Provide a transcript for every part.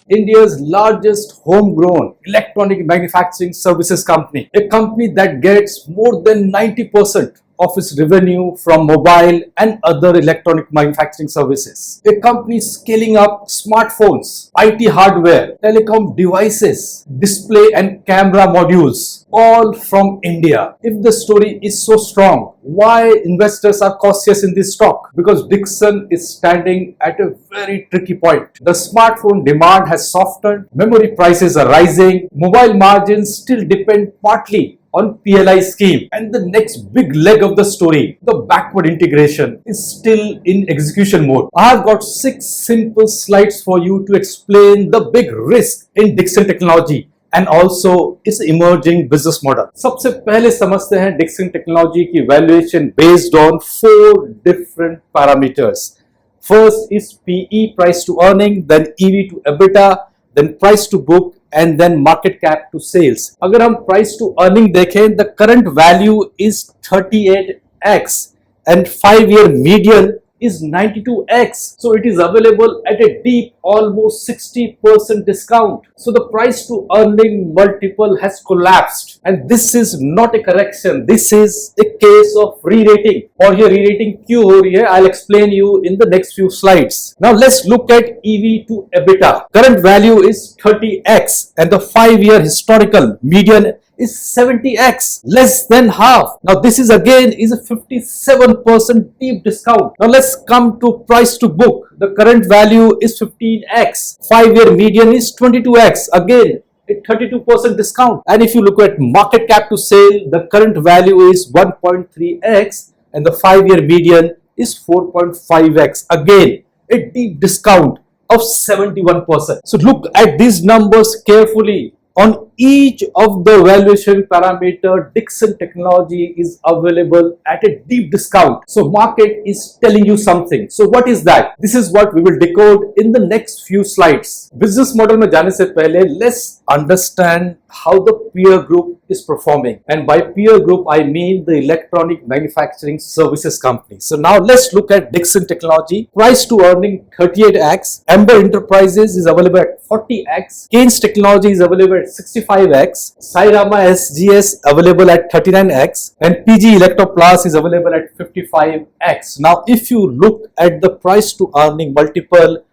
India's largest homegrown electronic manufacturing services company, a company that gets more than 90% of its revenue from mobile and other electronic manufacturing services. A company scaling up smartphones, IT hardware, telecom devices, display and camera modules, all from India. If the story is so strong, why investors are cautious in this stock? Because Dixon is standing at a very tricky point. The smartphone demand has softened, memory prices are rising, mobile margins still depend partly on PLI scheme, and the next big leg of the story, the backward integration, is still in execution mode. I have got 6 simple slides for you to explain the big risk in Dixon Technology and also its emerging business model. सबसे पहले समझते हैं Dixon Technology की valuation based on 4 different parameters. First is PE, price to earning, then EV to EBITDA, then price to book, and then market cap to sales. अगर हम price to earning देखें, the current value is 38x and 5-year median is 92x. So it is available at a deep almost 60% discount. So the price to earning multiple has collapsed, and this is not a correction. This is a case of re-rating. और ये re-rating क्यों हो रही है? I'll explain you in the next few slides. Now let's look at EV to EBITDA. Current value is 30x and the 5-year historical median is 70x, less than half. Now this is again is a 57% deep discount. Now let's come to price to book. The current value is 15x. 5-year median is 22x. Again, a 32% discount. And if you look at market cap to sale, the current value is 1.3x and the 5-year median is 4.5x. Again, a deep discount of 71%. So look at these numbers carefully. On each of the valuation parameter, Dixon Technology is available at a deep discount. So market is telling you something. So what is that? This is what we will decode in the next few slides. Business model में जाने से पहले let's understand how the peer group is performing. And by peer group, I mean the electronic manufacturing services company. So now let's look at Dixon Technology. Price to earning 38x. Amber Enterprises is available at 40x. Kaynes Technology is available at 65x. Syrma SGS available at 39x. And PG Electroplast is available at 55x. Now, if you look at the price to earning multiple,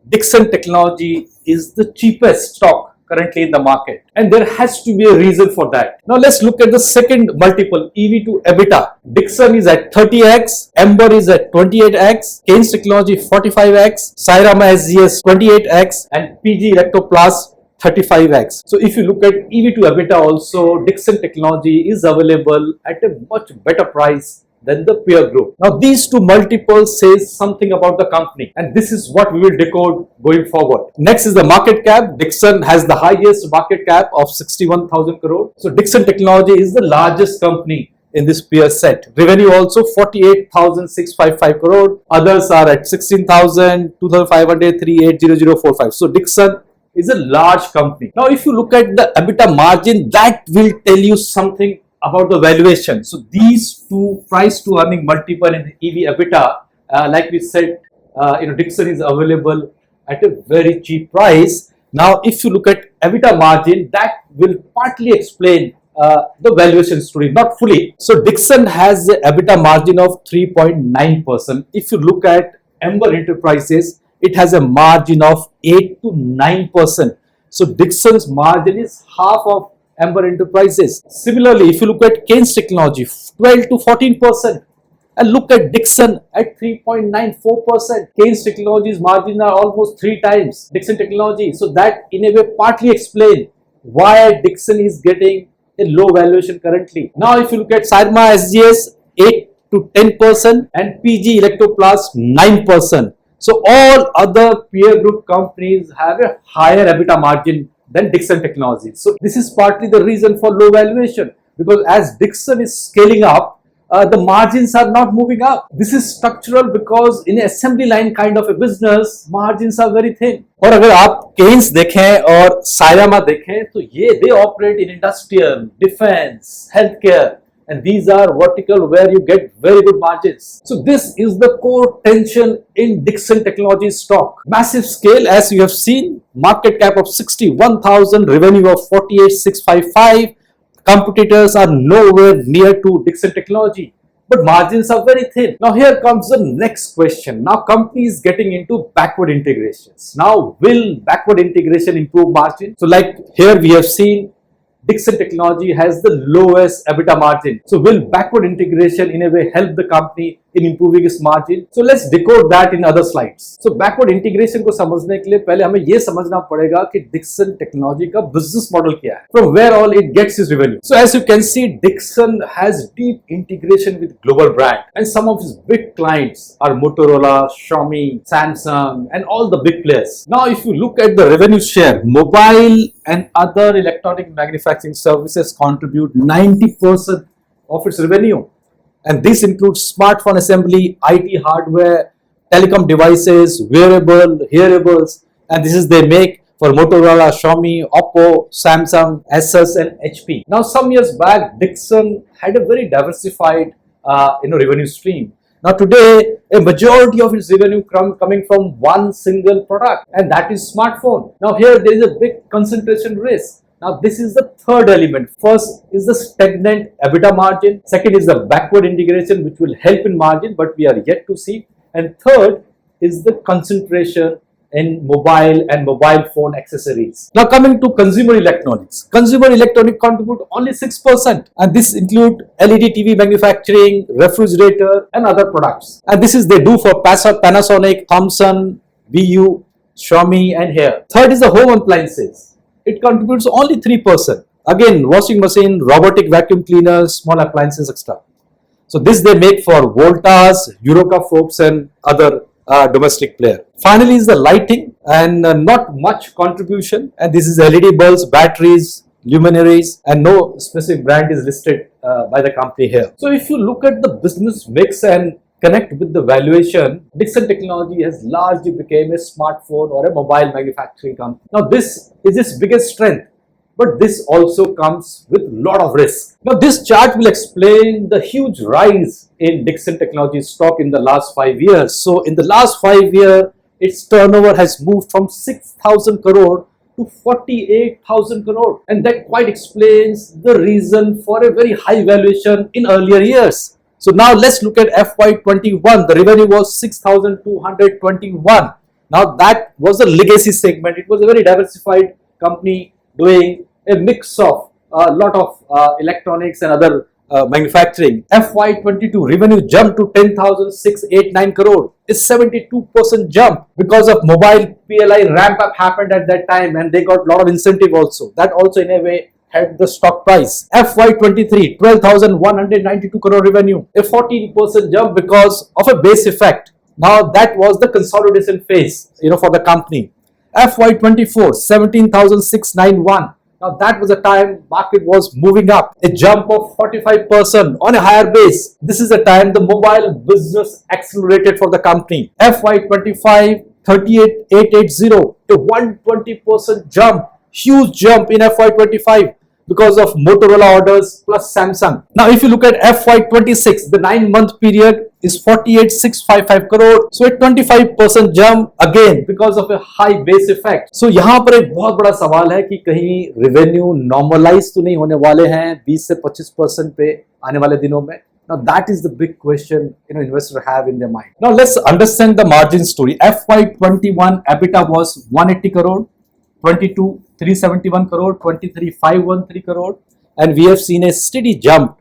Dixon Technology is the cheapest stock currently in the market, and there has to be a reason for that. Now let's look at the second multiple, EV to EBITDA. Dixon is at 30x, Amber is at 28x, Kaynes Technology 45x, Syrma SGS 28x, and PG Electroplast 35x. So if you look at EV to EBITDA also, Dixon Technology is available at a much better price than the peer group. Now these two multiples says something about the company, and this is what we will decode going forward. Next is the market cap. Dixon has the highest market cap of 61,000 crore. So Dixon Technology is the largest company in this peer set. Revenue also 48,655 crore. Others are at 16,000, 2,500, 380045. So Dixon is a large company. Now if you look at the EBITDA margin, that will tell you something about the valuation. So these two price to earning multiple and EV EBITDA, like we said, Dixon is available at a very cheap price. Now if you look at EBITDA margin, that will partly explain the valuation story, not fully. So Dixon has an EBITDA margin of 3.9%. If you look at Amber Enterprises, it has a margin of 8 to 9%. So Dixon's margin is half of Amber Enterprises. Similarly, if you look at Kaynes Technology, 12 to 14%, and look at Dixon at 3.94%. Kaynes Technology's margins are almost 3 times Dixon Technology. So that in a way partly explains why Dixon is getting a low valuation currently. Now, if you look at Syrma SGS, 8 to 10%, and PG Electroplast 9%. So all other peer group companies have a higher EBITDA margin than Dixon Technologies. So this is partly the reason for low valuation, because as Dixon is scaling up, the margins are not moving up. This is structural because in assembly line kind of a business, margins are very thin. और अगर आप Kaynes देखें और Syrma देखें, तो ये they operate in industrial, defense, healthcare, and these are vertical where you get very good margins. So this is the core tension in Dixon Technologies stock. Massive scale, as you have seen, market cap of 61,000, revenue of 48,655. Competitors are nowhere near to Dixon Technology, but margins are very thin. Now here comes the next question. Now company is getting into backward integrations. Now will backward integration improve margin? So like here we have seen Dixon Technology has the lowest EBITDA margin. So will backward integration in a way help the company in improving its margin? So let's decode that in other slides. So backward integration को समझने के लिए पहले हमें ये समझना पड़ेगा कि Dixon Technology का business model क्या है, from where all it gets its revenue. So as you can see, Dixon has deep integration with global brand, and some of its big clients are Motorola, Xiaomi, Samsung, and all the big players. Now if you look at the revenue share, mobile and other electronic manufacturing services contribute 90% of its revenue. And this includes smartphone assembly, IT hardware, telecom devices, wearable, hearables, and this is they make for Motorola, Xiaomi, Oppo, Samsung, Asus, and HP. Now, some years back, Dixon had a very diversified, revenue stream. Now, today, a majority of its revenue coming from one single product, and that is smartphone. Now, here there is a big concentration risk. Now, this is the third element. First is the stagnant EBITDA margin. Second is the backward integration, which will help in margin, but we are yet to see. And third is the concentration in mobile and mobile phone accessories. Now, coming to consumer electronics. Consumer electronics contribute only 6%, and this include LED TV manufacturing, refrigerator, and other products. And this is they do for Panasonic, Thomson, VU, Xiaomi, and here. Third is the home appliances. It contributes only 3%. Again, washing machine, robotic vacuum cleaners, small appliances, etc. So this they make for Voltas, Eureka Forbes, and other domestic player. Finally is the lighting, and not much contribution. And this is LED bulbs, batteries, luminaries, and no specific brand is listed by the company here. So if you look at the business mix and connect with the valuation, Dixon Technology has largely become a smartphone or a mobile manufacturing company. Now this is its biggest strength, but this also comes with a lot of risk. Now this chart will explain the huge rise in Dixon Technology stock in the last 5 years. So in the last 5 years, its turnover has moved from 6,000 crore to 48,000 crore, and that quite explains the reason for a very high valuation in earlier years. So now let's look at FY21. The revenue was 6,221. Now that was a legacy segment. It was a very diversified company doing a mix of a lot of electronics and other manufacturing. FY22 revenue jumped to 10,689 crore. It's 72% jump because of mobile PLI ramp up happened at that time, and they got a lot of incentive also. That also in a way helped the stock price. FY23 12,192 crore revenue, a 14% jump because of a base effect. Now that was the consolidation phase, for the company. FY24 17,691. Now that was a time market was moving up, a jump of 45% on a higher base. This is the time the mobile business accelerated for the company. FY25 38,880, a 120% jump, huge jump in FY25 because of Motorola orders plus Samsung. Now if you look at FY26, the 9-month period is 48,655 crore. So a 25% jump again because of a high base effect. So यहाँ पर एक बहुत बड़ा सवाल है कि कहीं revenue normalize तो नहीं होने वाले हैं 20 से 25% पे आने वाले दिनों में. Now that is the big question investors have in their mind. Now let's understand the margin story. FY21 EBITDA was 180 crore, 22 371 crore, 23 513 crore, and we have seen a steady jump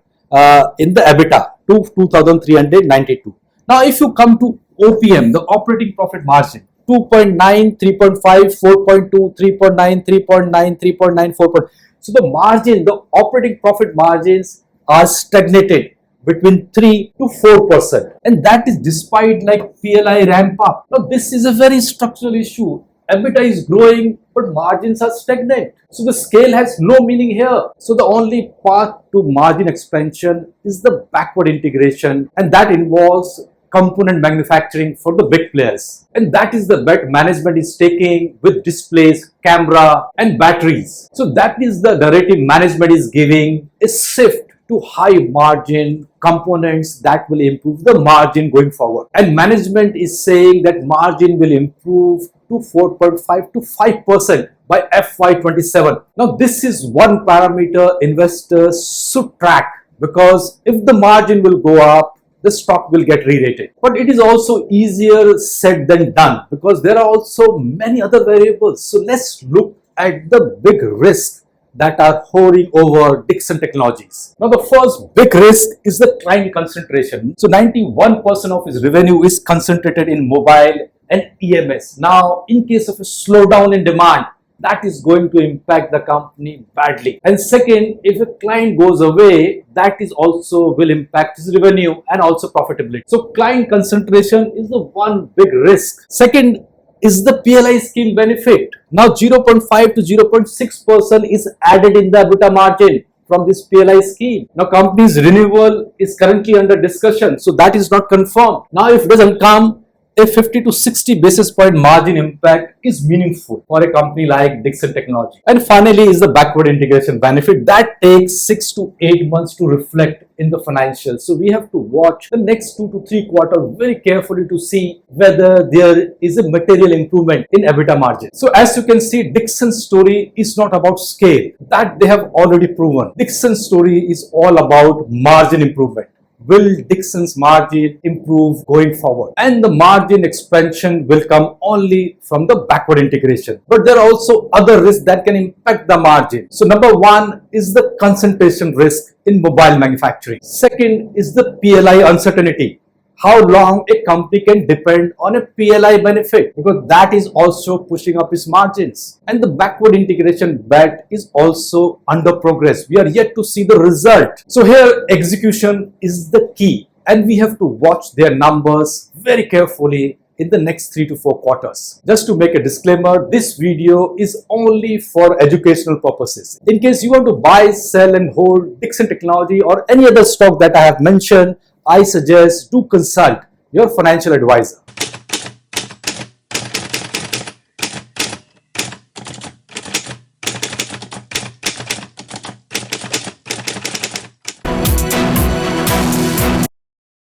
in the EBITDA to 2,392. Now if you come to OPM, the operating profit margin, 2.9, 3.5, 4.2, 3.9, 3.9, 3.9, 4. So the margin, the operating profit margins are stagnated between 3 to 4%, and that is despite like PLI ramp up. Now this is a very structural issue. EBITDA is growing, but margins are stagnant. So the scale has no meaning here. So the only path to margin expansion is the backward integration, and that involves component manufacturing for the big players. And that is the bet management is taking with displays, camera, and batteries. So that is the narrative management is giving a shift to high margin components that will improve the margin going forward. And management is saying that margin will improve to 4.5 to 5% by FY27. Now, this is one parameter investors should track, because if the margin will go up, the stock will get re-rated. But it is also easier said than done, because there are also many other variables. So let's look at the big risks that are hovering over Dixon Technologies. Now, the first big risk is the client concentration. So 91% of its revenue is concentrated in mobile and EMS. Now, in case of a slowdown in demand, that is going to impact the company badly. And second, if a client goes away, that is also will impact his revenue and also profitability. So client concentration is the one big risk. Second is the PLI scheme benefit. Now 0.5 to 0.6% is added in the EBITDA margin from this PLI scheme. Now company's renewal is currently under discussion, so that is not confirmed. Now if it doesn't come, a 50 to 60 basis point margin impact is meaningful for a company like Dixon Technologies. And finally is the backward integration benefit that takes 6 to 8 months to reflect in the financials. So we have to watch the next 2 to 3 quarters very carefully to see whether there is a material improvement in EBITDA margin. So as you can see, Dixon's story is not about scale. That they have already proven. Dixon's story is all about margin improvement. Will Dixon's margin improve going forward? And the margin expansion will come only from the backward integration. But there are also other risks that can impact the margin. So number one is the concentration risk in mobile manufacturing. Second is the PLI uncertainty. How long a company can depend on a PLI benefit, because that is also pushing up its margins. And the backward integration bet is also under progress. We are yet to see the result. So here execution is the key, and we have to watch their numbers very carefully in the next 3 to 4 quarters. Just to make a disclaimer, this video is only for educational purposes. In case you want to buy, sell and hold Dixon Technology or any other stock that I have mentioned, I suggest do consult your financial advisor.